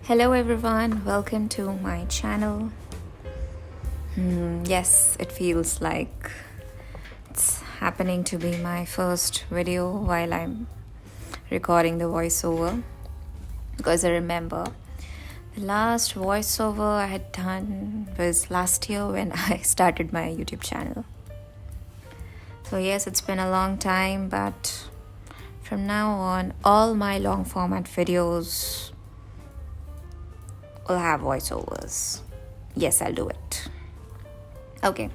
Hello everyone, welcome to my channel. Yes, it feels like it's happening to be my first video while I'm recording the voiceover, because I remember the last voiceover I had done was last year when I started my YouTube channel. So yes, it's been a long time, but from now on all my long format videos will have voiceovers. Yes, I'll do it. Okay,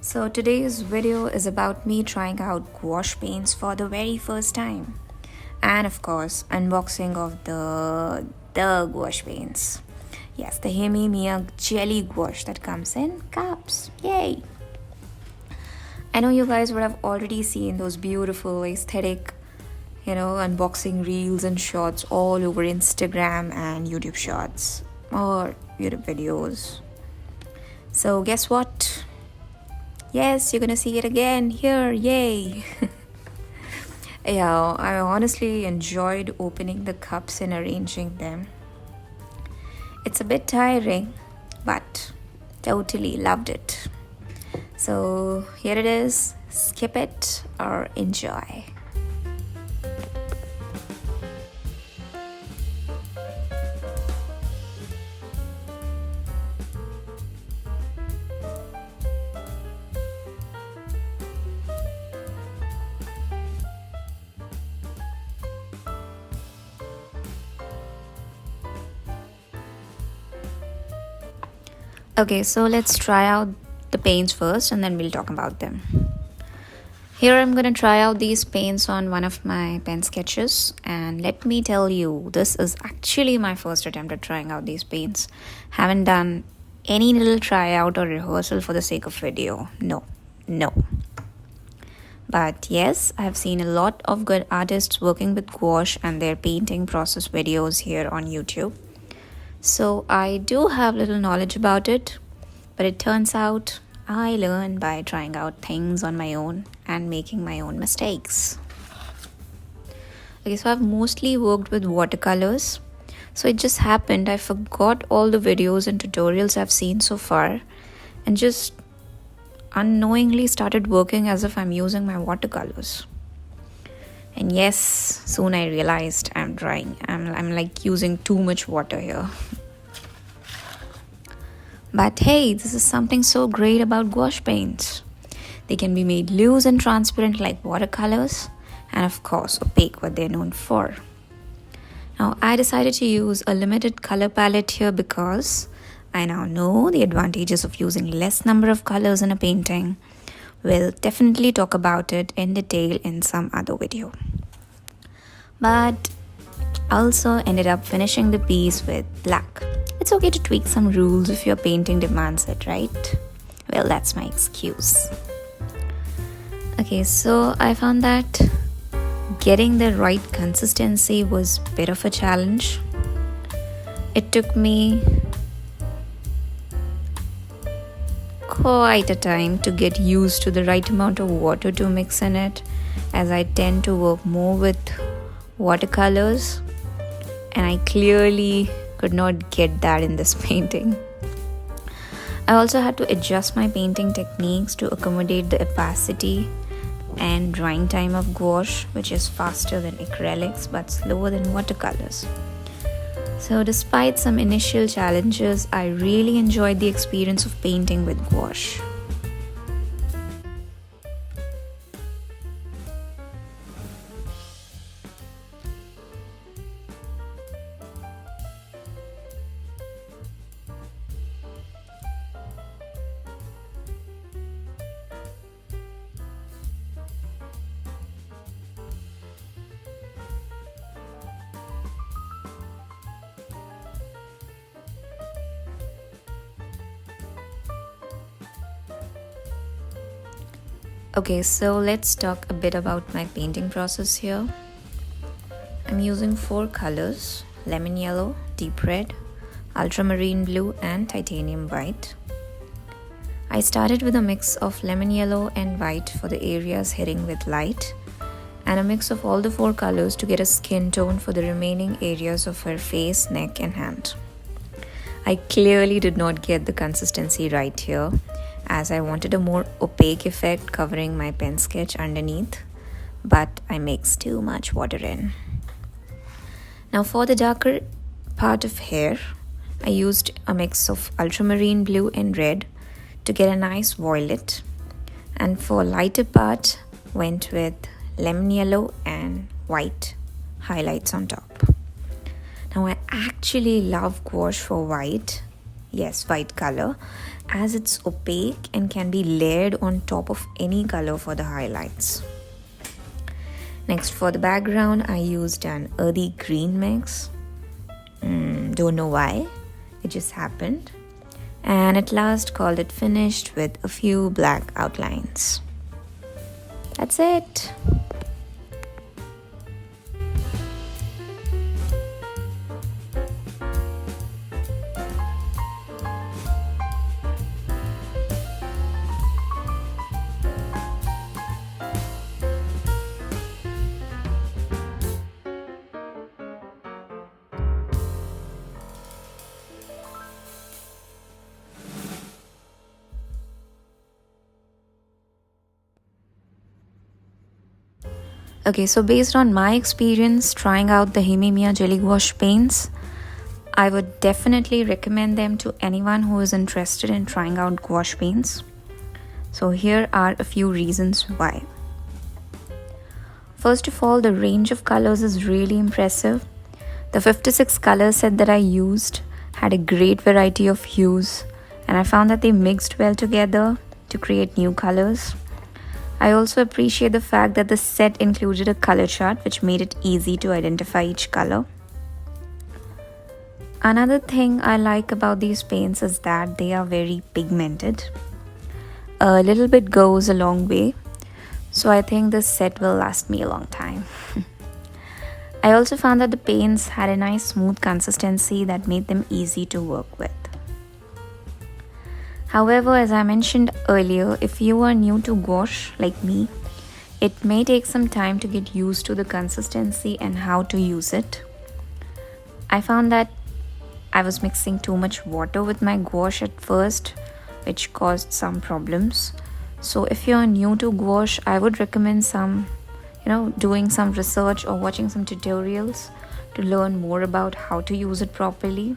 so today's video is about me trying out gouache paints for the very first time, and of course unboxing of the gouache paints. Yes, the Himi Miya jelly gouache that comes in cups. Yay! I know you guys would have already seen those beautiful aesthetic unboxing reels and shorts all over Instagram and YouTube shorts or YouTube videos. So guess what? Yes, you're gonna see it again here. Yay! Yeah, I honestly enjoyed opening the cups and arranging them. It's a bit tiring, but totally loved it. So here it is. Skip it or enjoy. Okay, so let's try out the paints first and then we'll talk about them. Here I'm going to try out these paints on one of my pen sketches, and let me tell you, this is actually my first attempt at trying out these paints. Haven't done any little tryout or rehearsal for the sake of video. No. But yes, I have seen a lot of good artists working with gouache and their painting process videos here on YouTube. So I do have little knowledge about it, but it turns out I learn by trying out things on my own and making my own mistakes. Okay, so I've mostly worked with watercolors. So it just happened I forgot all the videos and tutorials I've seen so far and just unknowingly started working as if I'm using my watercolors. And yes, soon I realized I'm drying. I'm like using too much water here. But hey, this is something so great about gouache paints. They can be made loose and transparent like watercolors, and of course opaque, what they're known for. Now I decided to use a limited color palette here because I now know the advantages of using less number of colors in a painting. We'll definitely talk about it in detail in some other video. But also ended up finishing the piece with black. It's okay to tweak some rules if your painting demands it, right? Well, that's my excuse. Okay, so I found that getting the right consistency was a bit of a challenge. It took me quite a time to get used to the right amount of water to mix in it, as I tend to work more with watercolors, and I clearly could not get that in this painting. I also had to adjust my painting techniques to accommodate the opacity and drying time of gouache, which is faster than acrylics but slower than watercolors. So despite some initial challenges, I really enjoyed the experience of painting with gouache. Okay, so let's talk a bit about my painting process here. I'm using 4 colors: lemon yellow, deep red, ultramarine blue, and titanium white. I started with a mix of lemon yellow and white for the areas hitting with light, and a mix of all the 4 colors to get a skin tone for the remaining areas of her face, neck and hand. I clearly did not get the consistency right here, as I wanted a more opaque effect covering my pen sketch underneath, but I mixed too much water in. Now for the darker part of hair, I used a mix of ultramarine blue and red to get a nice violet, and for lighter part went with lemon yellow and white highlights on top. Now I actually love gouache for white, yes, white color, as it's opaque and can be layered on top of any color for the highlights. Next, for the background, I used an earthy green mix. Don't know why, it just happened. And at last called it finished with a few black outlines. That's it. Okay, so based on my experience trying out the Himi Miya Jelly Gouache paints, I would definitely recommend them to anyone who is interested in trying out gouache paints. So here are a few reasons why. First of all, the range of colors is really impressive. The 56 color set that I used had a great variety of hues, and I found that they mixed well together to create new colors. I also appreciate the fact that the set included a color chart which made it easy to identify each color. Another thing I like about these paints is that they are very pigmented. A little bit goes a long way, so I think this set will last me a long time. I also found that the paints had a nice smooth consistency that made them easy to work with. However, as I mentioned earlier, if you are new to gouache like me, it may take some time to get used to the consistency and how to use it. I found that I was mixing too much water with my gouache at first, which caused some problems. So if you're new to gouache, I would recommend doing some research or watching some tutorials to learn more about how to use it properly.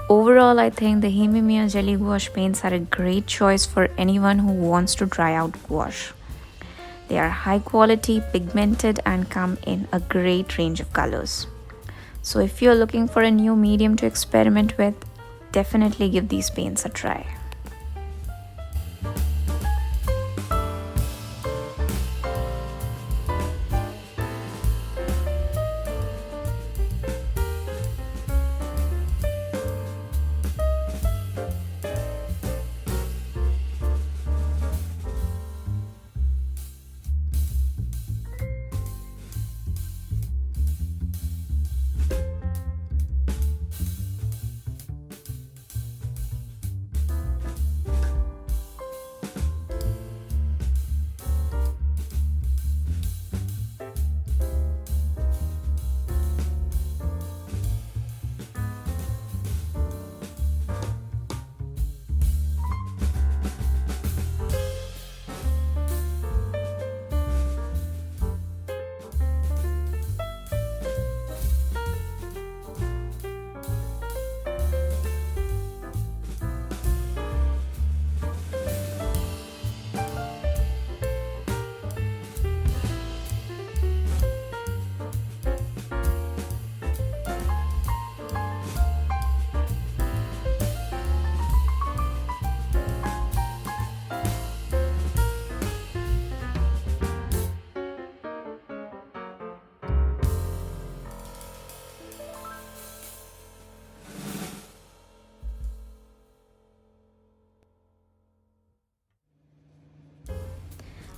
Overall, I think the Himi Miya Jelly Gouache paints are a great choice for anyone who wants to try out gouache. They are high quality, pigmented and come in a great range of colors. So if you're looking for a new medium to experiment with, definitely give these paints a try.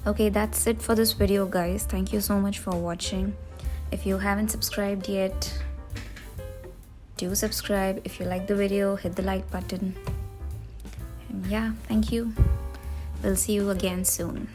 Okay, that's it for this video, guys. Thank you so much for watching. If you haven't subscribed yet, do subscribe. If you like the video, hit the like button. And yeah, thank you. We'll see you again soon.